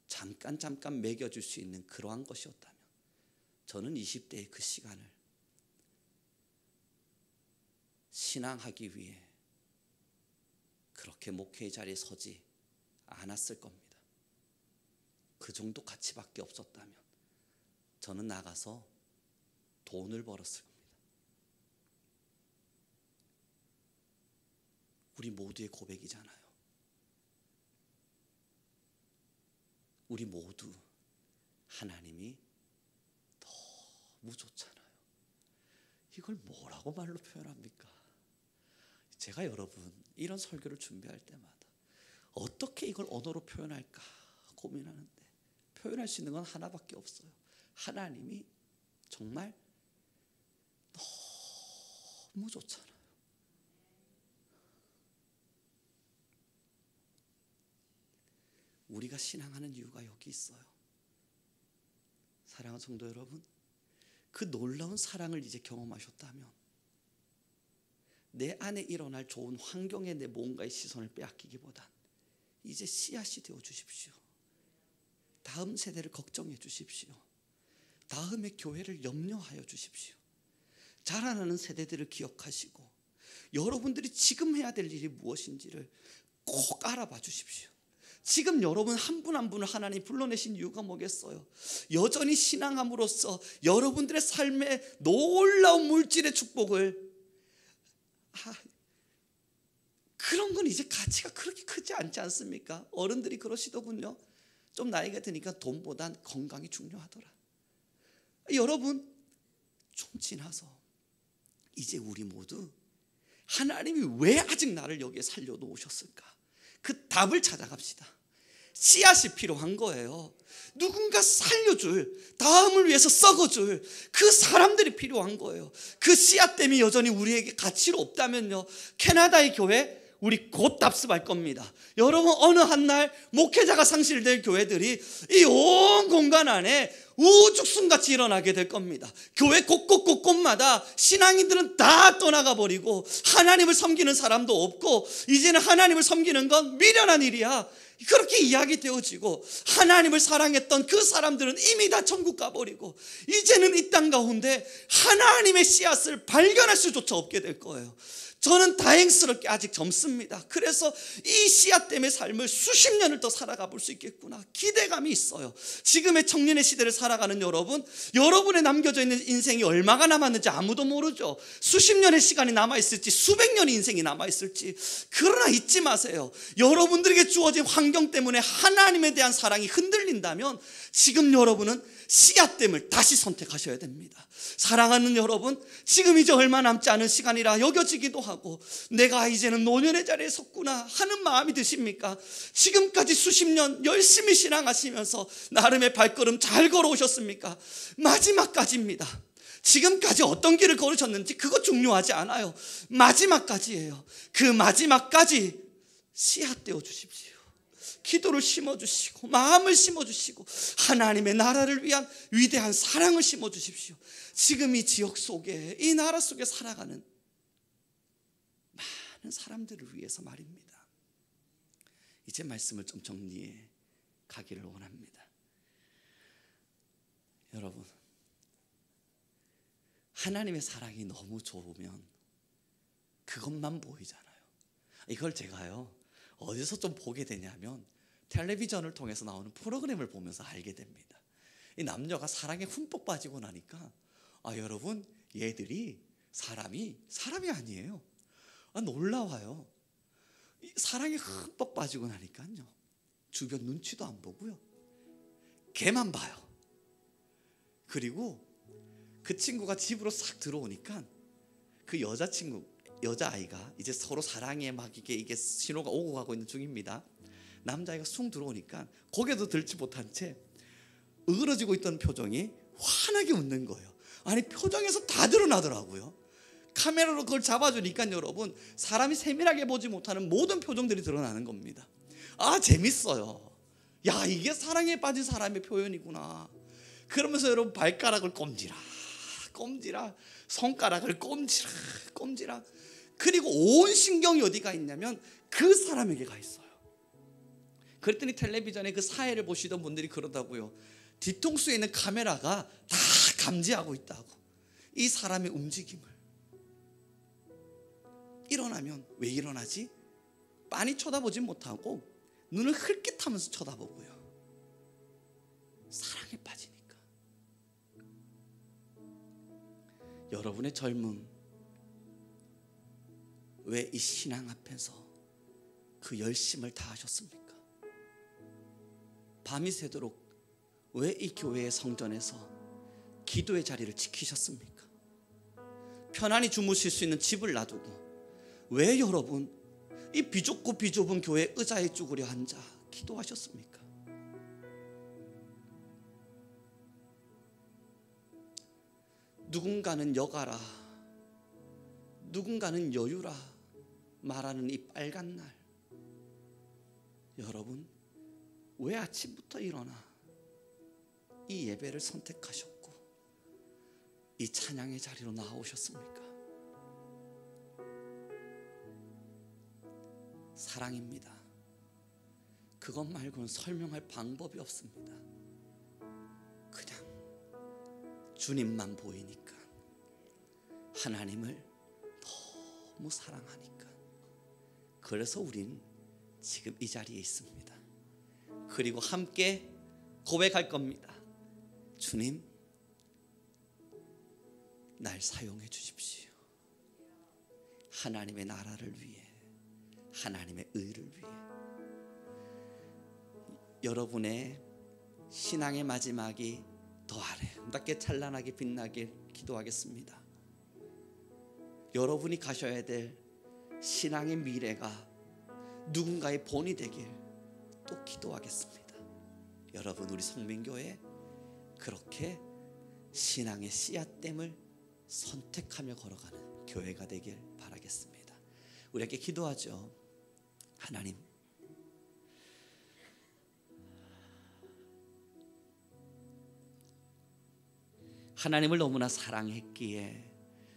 잠깐 매겨줄 수 있는 그러한 것이었다면 저는 20대의 그 시간을 신앙하기 위해 그렇게 목회의 자리에 서지 않았을 겁니다. 그 정도 가치밖에 없었다면 저는 나가서 돈을 벌었을 겁니다. 우리 모두의 고백이잖아요. 우리 모두 하나님이 너무 좋잖아요. 이걸 뭐라고 말로 표현합니까? 제가 여러분 이런 설교를 준비할 때마다 어떻게 이걸 언어로 표현할까 고민하는데 표현할 수 있는 건 하나밖에 없어요. 하나님이 정말 너무 좋잖아요. 우리가 신앙하는 이유가 여기 있어요. 사랑하는 성도 여러분, 그 놀라운 사랑을 이제 경험하셨다면 내 안에 일어날 좋은 환경에 내 뭔가의 시선을 빼앗기기보단 이제 씨앗이 되어 주십시오. 다음 세대를 걱정해 주십시오. 다음의 교회를 염려하여 주십시오. 자라나는 세대들을 기억하시고 여러분들이 지금 해야 될 일이 무엇인지를 꼭 알아봐 주십시오. 지금 여러분 한 분 한 분을 하나님 불러내신 이유가 뭐겠어요? 여전히 신앙함으로써 여러분들의 삶의 놀라운 물질의 축복을 그런 건 이제 가치가 그렇게 크지 않지 않습니까? 어른들이 그러시더군요. 좀 나이가 드니까 돈보단 건강이 중요하더라. 여러분 좀 지나서 이제 우리 모두 하나님이 왜 아직 나를 여기에 살려놓으셨을까? 그 답을 찾아갑시다. 씨앗이 필요한 거예요. 누군가 살려줄, 다음을 위해서 썩어줄 그 사람들이 필요한 거예요. 그 씨앗 때문에 여전히 우리에게 가치가 없다면요, 캐나다의 교회 우리 곧 답습할 겁니다. 여러분, 어느 한날 목회자가 상실될 교회들이 이 온 공간 안에 우죽순같이 일어나게 될 겁니다. 교회 곳곳마다 신앙인들은 다 떠나가 버리고 하나님을 섬기는 사람도 없고 이제는 하나님을 섬기는 건 미련한 일이야, 그렇게 이야기되어지고, 하나님을 사랑했던 그 사람들은 이미 다 천국 가버리고 이제는 이 땅 가운데 하나님의 씨앗을 발견할 수조차 없게 될 거예요. 저는 다행스럽게 아직 젊습니다. 그래서 이 씨앗 때문에 삶을 수십 년을 더 살아가 볼 수 있겠구나 기대감이 있어요. 지금의 청년의 시대를 살아가는 여러분, 여러분의 남겨져 있는 인생이 얼마가 남았는지 아무도 모르죠. 수십 년의 시간이 남아있을지 수백 년의 인생이 남아있을지. 그러나 잊지 마세요. 여러분들에게 주어진 환경 때문에 하나님에 대한 사랑이 흔들린다면 지금 여러분은 씨앗됨을 다시 선택하셔야 됩니다. 사랑하는 여러분, 지금 이제 얼마 남지 않은 시간이라 여겨지기도 하고 내가 이제는 노년의 자리에 섰구나 하는 마음이 드십니까? 지금까지 수십 년 열심히 신앙하시면서 나름의 발걸음 잘 걸어오셨습니까? 마지막까지입니다. 지금까지 어떤 길을 걸으셨는지 그거 중요하지 않아요. 마지막까지예요. 그 마지막까지 씨앗 떼어 주십시오. 기도를 심어주시고 마음을 심어주시고 하나님의 나라를 위한 위대한 사랑을 심어주십시오. 지금 이 지역 속에, 이 나라 속에 살아가는 많은 사람들을 위해서 말입니다. 이제 말씀을 좀 정리해 가기를 원합니다. 여러분, 하나님의 사랑이 너무 좋으면 그것만 보이잖아요. 이걸 제가요 어디서 좀 보게 되냐면 텔레비전을 통해서 나오는 프로그램을 보면서 알게 됩니다. 이 남녀가 사랑에 흠뻑 빠지고 나니까 여러분, 얘들이 사람이 아니에요. 놀라워요. 사랑에 흠뻑 빠지고 나니까요 주변 눈치도 안 보고요 걔만 봐요. 그리고 그 친구가 집으로 싹 들어오니까 그 여자아이가 이제 서로 사랑에 막 이게 신호가 오고 가고 있는 중입니다. 남자아이가 숭 들어오니까 고개도 들지 못한 채 으그러지고 있던 표정이 환하게 웃는 거예요. 아니, 표정에서 다 드러나더라고요. 카메라로 그걸 잡아주니까 여러분, 사람이 세밀하게 보지 못하는 모든 표정들이 드러나는 겁니다. 재밌어요. 야, 이게 사랑에 빠진 사람의 표현이구나. 그러면서 여러분, 발가락을 꼼지락 손가락을 꼼지락 그리고 온 신경이 어디가 있냐면 그 사람에게 가 있어요. 그랬더니 텔레비전에 그 사회를 보시던 분들이 그러다고요. 뒤통수에 있는 카메라가 다 감지하고 있다고. 이 사람의 움직임을. 일어나면 왜 일어나지? 빤히 쳐다보진 못하고 눈을 흘끗하면서 쳐다보고요. 사랑에 빠지니까. 여러분의 젊음, 왜 이 신앙 앞에서 그 열심을 다하셨습니까? 밤이 새도록 왜 이 교회의 성전에서 기도의 자리를 지키셨습니까? 편안히 주무실 수 있는 집을 놔두고 왜 여러분 이 비좁고 비좁은 교회 의자에 쭈그려 앉아 기도하셨습니까? 누군가는 여가라, 누군가는 여유라 말하는 이 빨간 날, 여러분 왜 아침부터 일어나 이 예배를 선택하셨고 이 찬양의 자리로 나오셨습니까? 사랑입니다. 그것 말고는 설명할 방법이 없습니다. 그냥 주님만 보이니까, 하나님을 너무 사랑하니까. 그래서 우린 지금 이 자리에 있습니다. 그리고 함께 고백할 겁니다. 주님, 날 사용해 주십시오. 하나님의 나라를 위해, 하나님의 의를 위해. 여러분의 신앙의 마지막이 더 아름답게 찬란하게 빛나길 기도하겠습니다. 여러분이 가셔야 될 신앙의 미래가 누군가의 본이 되길 또 기도하겠습니다. 여러분, 우리 성민교회 그렇게 신앙의 씨앗됨을 선택하며 걸어가는 교회가 되길 바라겠습니다. 우리 함께 기도하죠. 하나님, 하나님을 너무나 사랑했기에,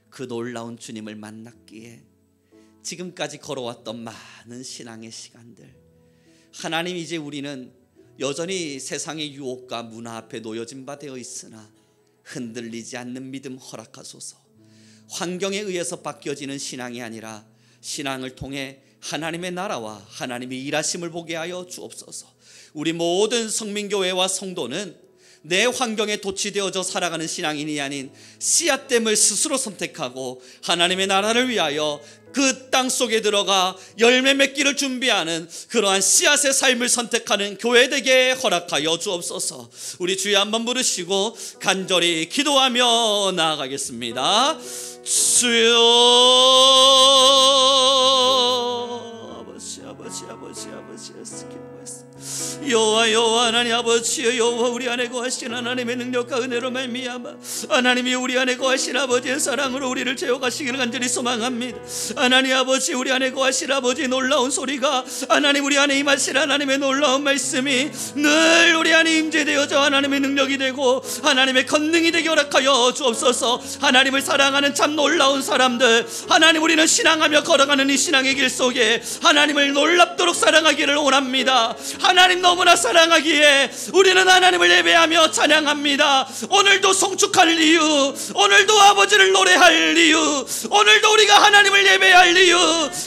그 놀라운 주님을 만났기에 지금까지 걸어왔던 많은 신앙의 시간들, 하나님, 이제 우리는 여전히 세상의 유혹과 문화 앞에 놓여진 바 되어 있으나 흔들리지 않는 믿음 허락하소서. 환경에 의해서 바뀌어지는 신앙이 아니라 신앙을 통해 하나님의 나라와 하나님의 일하심을 보게 하여 주옵소서. 우리 모든 성민교회와 성도는 내 환경에 도취되어져 살아가는 신앙인이 아닌 씨앗됨을 스스로 선택하고 하나님의 나라를 위하여 그 땅 속에 들어가 열매 맺기를 준비하는 그러한 씨앗의 삶을 선택하는 교회 되게 허락하여 주옵소서. 우리 주여 한번 부르시고 간절히 기도하며 나아가겠습니다. 주여, 아버지 여호와 하나님 아버지여, 여호와 우리 안에 거하신 하나님의 능력과 은혜로 말미암아 하나님이 우리 안에 거하신 아버지의 사랑으로 우리를 채워가시기를 간절히 소망합니다. 하나님 아버지, 우리 안에 거하신 아버지의 놀라운 소리가, 하나님 우리 안에 임하신 하나님의 놀라운 말씀이 늘 우리 안에 임재되어져 하나님의 능력이 되고 하나님의 권능이 되게 허락하여 주옵소서. 하나님을 사랑하는 참 놀라운 사람들, 하나님 우리는 신앙하며 걸어가는 이 신앙의 길 속에 하나님을 놀랍도록 사랑하기를 원합니다. 하나님 너무나 사랑하기에 우리는 하나님을 예배하며 찬양합니다. 오늘도 송축할 이유, 오늘도 아버지를 노래할 이유, 오늘도 우리가 하나님을 예배할 이유,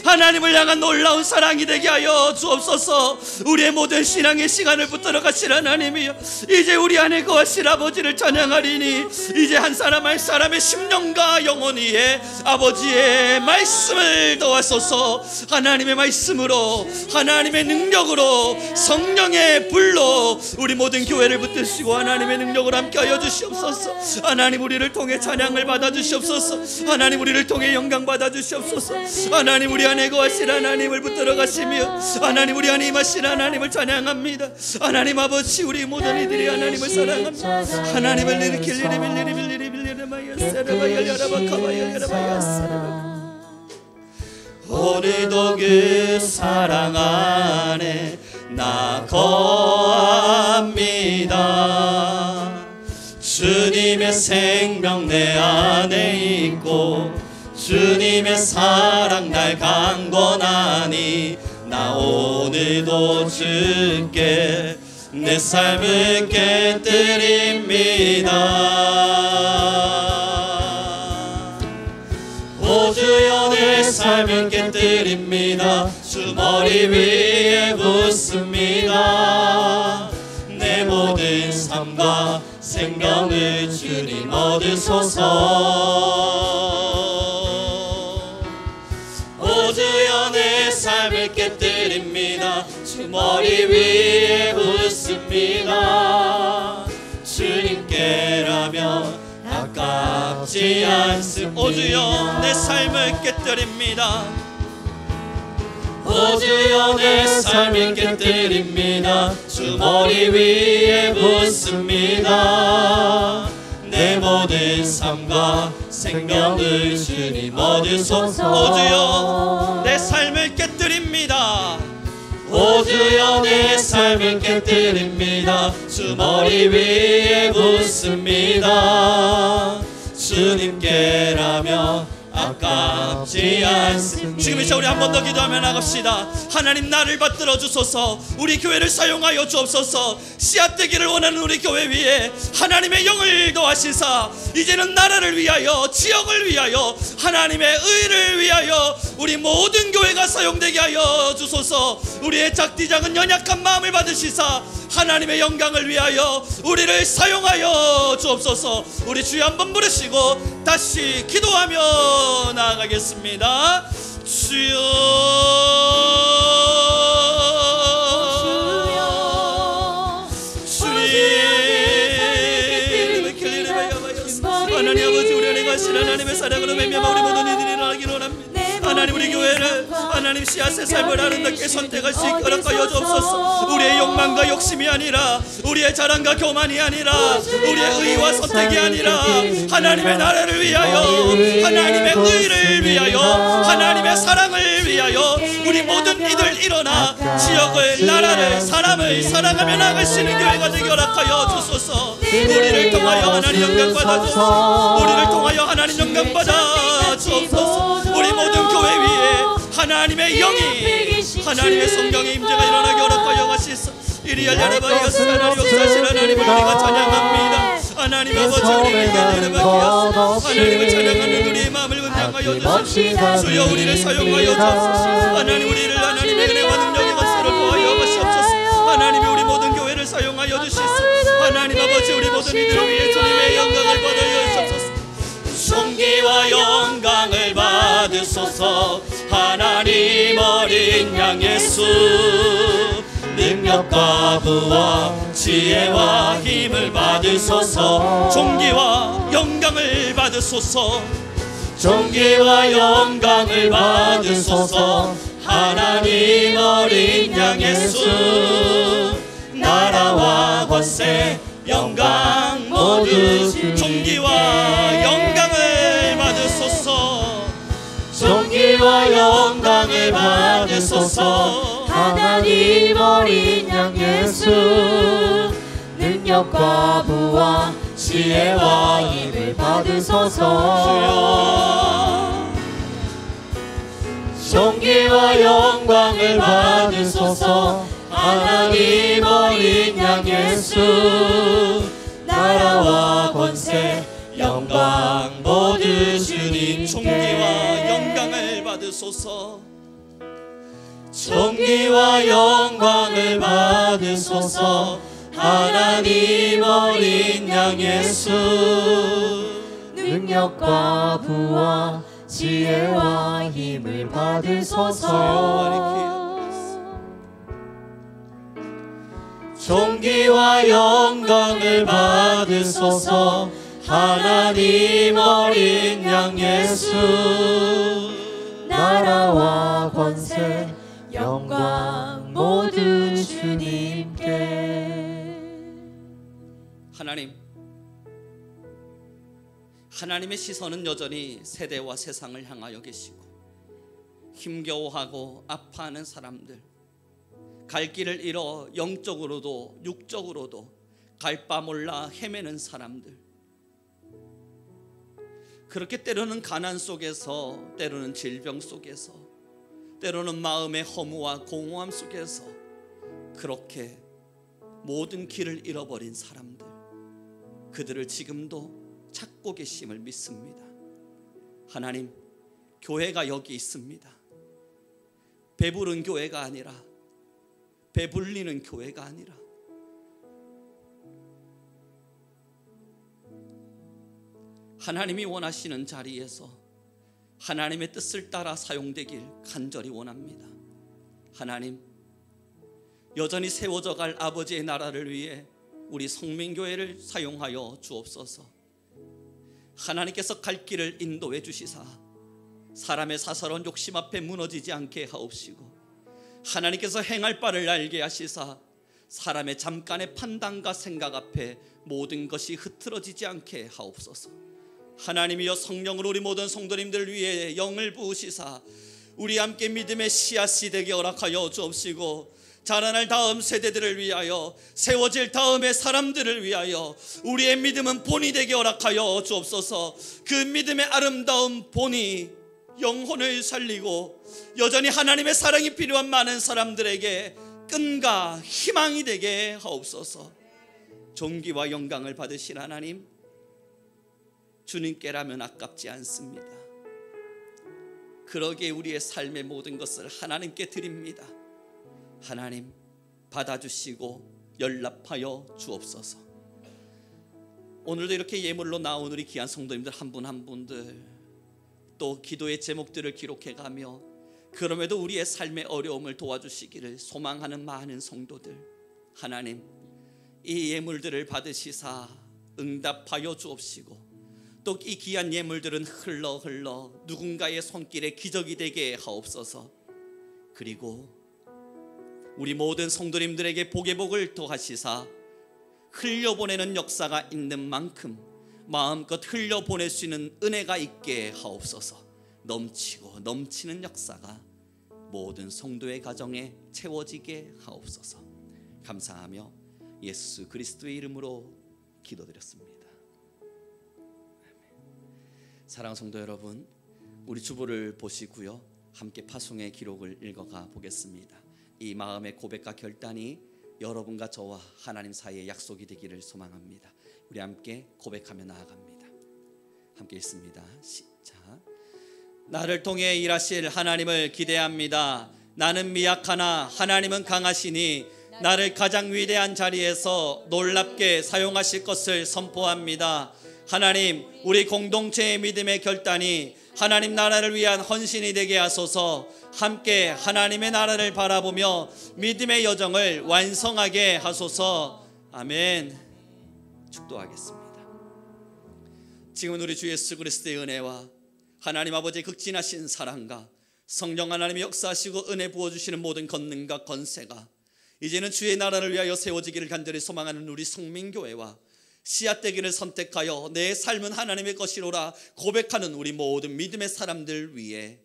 하나님을 향한 놀라운 사랑이 되게 하여 주옵소서. 우리의 모든 신앙의 시간을 붙들어 가실 하나님이여, 이제 우리 안에 거하실 아버지를 찬양하리니 이제 한 사람 한 사람의 심령과 영혼 위에 아버지의 말씀을 더하소서. 하나님의 말씀으로, 하나님의 능력으로, 성령의 불로 우리 모든 교회를 붙드시고 하나님의 능력으로 함께하여 주시옵소서. 하나님 우리를 통해 찬양을 받아주시옵소서. 하나님 우리를 통해 영광 받아주시옵소서. 하나님 우리 안에 거하실 하나님을 붙들어 가시며 하나님 우리 안에 임하실 하나님을 찬양합니다. 하나님 아버지, 우리 모든 이들이 하나님을 사랑합니다. 하나님을 일으킬 오늘도 그 사랑 안에 나 거합니다. 주님의 생명 내 안에 있고 주님의 사랑 날 강권하니 나 오늘도 주께 내 삶을 깨뜨립니다. 오 주여 내 삶을 깨뜨립니다. 주 머리 위에 붓습니다. 내 모든 삶과 생명을 주님 얻으소서. 오 주여 내 삶을 깨뜨립니다. 주 머리 위에 붓습니다. 주님께라면 아깝지 않습니다. 오 주여 내 삶을 깨뜨립니다. 오 주여 내 삶을 깨뜨립니다. 주 머리 위에 붓습니다. 내 모든 삶과 생명을 주님 얻으소서. 오 주여 내 삶을 깨뜨립니다. 오 주여 내 삶을 깨뜨립니다. 주 머리 위에 붓습니다. 주님께라면 아깝지 않습니다. 지금 이제 우리 한 번 더 기도하며 나갑시다. 하나님 나를 받들어 주소서. 우리 교회를 사용하여 주옵소서. 씨앗 되기를 원하는 우리 교회 위에 하나님의 영을 더하시사 이제는 나라를 위하여, 지역을 위하여, 하나님의 의를 위하여 우리 모든 교회가 사용되게 하여 주소서. 우리의 작디 작은 연약한 마음을 받으시사 하나님의 영광을 위하여 우리를 사용하여 주옵소서. 우리 주여 한번 부르시고 다시 기도하며 나아가겠습니다. 주여, 하나님 아버지, 우리 안에 가신 하나님의 사랑으로 맹명하 우리 모든 이들이 일어나기를 원합니다. 하나님 우리 교회를 하나님 씨앗의 삶을 아름답게 선택할 수 있게 허락하여 주옵소서. 우리의 욕망과 욕심이 아니라, 우리의 자랑과 교만이 아니라, 우리의 의와 선택이 아니라 하나님의 나라를 위하여, 하나님의 의를 위하여, 하나님의 사랑을 위하여 우리 모든 이들 일어나 지역을, 나라를, 사람을 사랑하며 나갈 수 있는 교회가 되게 허락하여 주소서. 우리를 통하여 하나님 영광 받아 주소서. 우리를 통하여 하나님 영광 받아 주옵소서. 우리 모든 교회 위에 하나님의 영이, 하나님의 성령의 임재가 일어나게 허락하여 가시소. 이리 열려라바이어스 하나님 역사하신 하나님을 우리가 찬양합니다. 하나님 아버지, 우리에게 열려라바이어스 하나님을 찬양하는 우리의 마음을 은장하여 주시옵소서. 주여 우리를 사용하여 주옵소서. 하나님 우리를 하나님의 은혜와 능력의 것으로 도하여 가시옵소서. 하나님이 우리 모든 교회를 사용하여 주시소. 하나님 아버지, 우리 모든 이들을 위해 주님의 영광을 받아 주옵소서. 존귀와 영광을 받으소서. 하나님 어린 양 예수, 능력과 부와 지혜와 힘을 받으소서. 존귀와 영광을 받으소서. 존귀와 영광을 받으소서. 하나님 어린 양 예수, 나라와 권세 영광 모두 존귀와 영광을 받으소서. 존귀와 영광을 받으소서. 하나님 어린 양 예수, 능력과 부와 지혜와 힘을 받으소서. 존귀와 영광을 받으소서. 하나님 어린 양 예수, 나라와 권세 영광 모두 주님께. 존귀와 영광을 받으소서. 존귀와 영광을 받으소서. 하나님 어린 양 예수, 능력과 부와 지혜와 힘을 받으소서. 존귀와 영광을 받으소서. 하나님 어린 양 예수, 나라와 권세 영광 모두 주님께. 하나님의 시선은 여전히 세대와 세상을 향하여 계시고, 힘겨워하고 아파하는 사람들, 갈 길을 잃어 영적으로도 육적으로도 갈 바 몰라 헤매는 사람들, 그렇게 때로는 가난 속에서, 때로는 질병 속에서, 때로는 마음의 허무와 공허함 속에서 그렇게 모든 길을 잃어버린 사람들, 그들을 지금도 찾고 계심을 믿습니다. 하나님, 교회가 여기 있습니다. 배부른 교회가 아니라, 배불리는 교회가 아니라, 하나님이 원하시는 자리에서 하나님의 뜻을 따라 사용되길 간절히 원합니다. 하나님, 여전히 세워져 갈 아버지의 나라를 위해 우리 성민교회를 사용하여 주옵소서. 하나님께서 갈 길을 인도해 주시사 사람의 사사로운 욕심 앞에 무너지지 않게 하옵시고, 하나님께서 행할 바를 알게 하시사 사람의 잠깐의 판단과 생각 앞에 모든 것이 흐트러지지 않게 하옵소서. 하나님이여, 성령으로 우리 모든 성도님들 위해 영을 부으시사 우리 함께 믿음의 씨앗이 되게 허락하여 주옵시고, 자라날 다음 세대들을 위하여, 세워질 다음의 사람들을 위하여 우리의 믿음은 본이 되게 허락하여 주옵소서. 그 믿음의 아름다운 본이 영혼을 살리고 여전히 하나님의 사랑이 필요한 많은 사람들에게 끈과 희망이 되게 하옵소서. 존귀와 영광을 받으신 하나님, 주님께라면 아깝지 않습니다. 그러기에 우리의 삶의 모든 것을 하나님께 드립니다. 하나님, 받아주시고 연락하여 주옵소서. 오늘도 이렇게 예물로 나온 우리 귀한 성도님들 한 분 한 분들, 또 기도의 제목들을 기록해가며 그럼에도 우리의 삶의 어려움을 도와주시기를 소망하는 많은 성도들, 하나님, 이 예물들을 받으시사 응답하여 주옵시고, 또 이 귀한 예물들은 흘러 누군가의 손길에 기적이 되게 하옵소서. 그리고 우리 모든 성도님들에게 복의 복을 더하시사 흘려보내는 역사가 있는 만큼 마음껏 흘려보낼 수 있는 은혜가 있게 하옵소서. 넘치고 넘치는 역사가 모든 성도의 가정에 채워지게 하옵소서. 감사하며 예수 그리스도의 이름으로 기도드렸습니다. 사랑하는 성도 여러분, 우리 주보를 보시고요, 함께 파송의 기록을 읽어가 보겠습니다. 이 마음의 고백과 결단이 여러분과 저와 하나님 사이의 약속이 되기를 소망합니다. 우리 함께 고백하며 나아갑니다. 함께 읽습니다. 시작. 나를 통해 일하실 하나님을 기대합니다. 나는 미약하나 하나님은 강하시니 나를 가장 위대한 자리에서 놀랍게 사용하실 것을 선포합니다. 하나님, 우리 공동체의 믿음의 결단이 하나님 나라를 위한 헌신이 되게 하소서. 함께 하나님의 나라를 바라보며 믿음의 여정을 완성하게 하소서. 아멘. 축도하겠습니다. 지금 우리 주 예수 그리스도의 은혜와 하나님 아버지의 극진하신 사랑과 성령 하나님의 역사하시고 은혜 부어주시는 모든 권능과 권세가 이제는 주의 나라를 위하여 세워지기를 간절히 소망하는 우리 성민교회와 씨앗되기를 선택하여 내 삶은 하나님의 것이로라 고백하는 우리 모든 믿음의 사람들 위해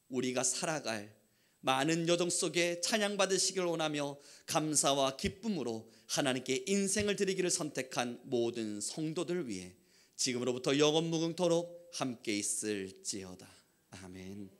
우리가 살아갈 많은 여정 속에 찬양받으시기를 원하며 감사와 기쁨으로 하나님께 인생을 드리기를 선택한 모든 성도들 위해 지금으로부터 영원 무궁토록 함께 있을지어다. 아멘.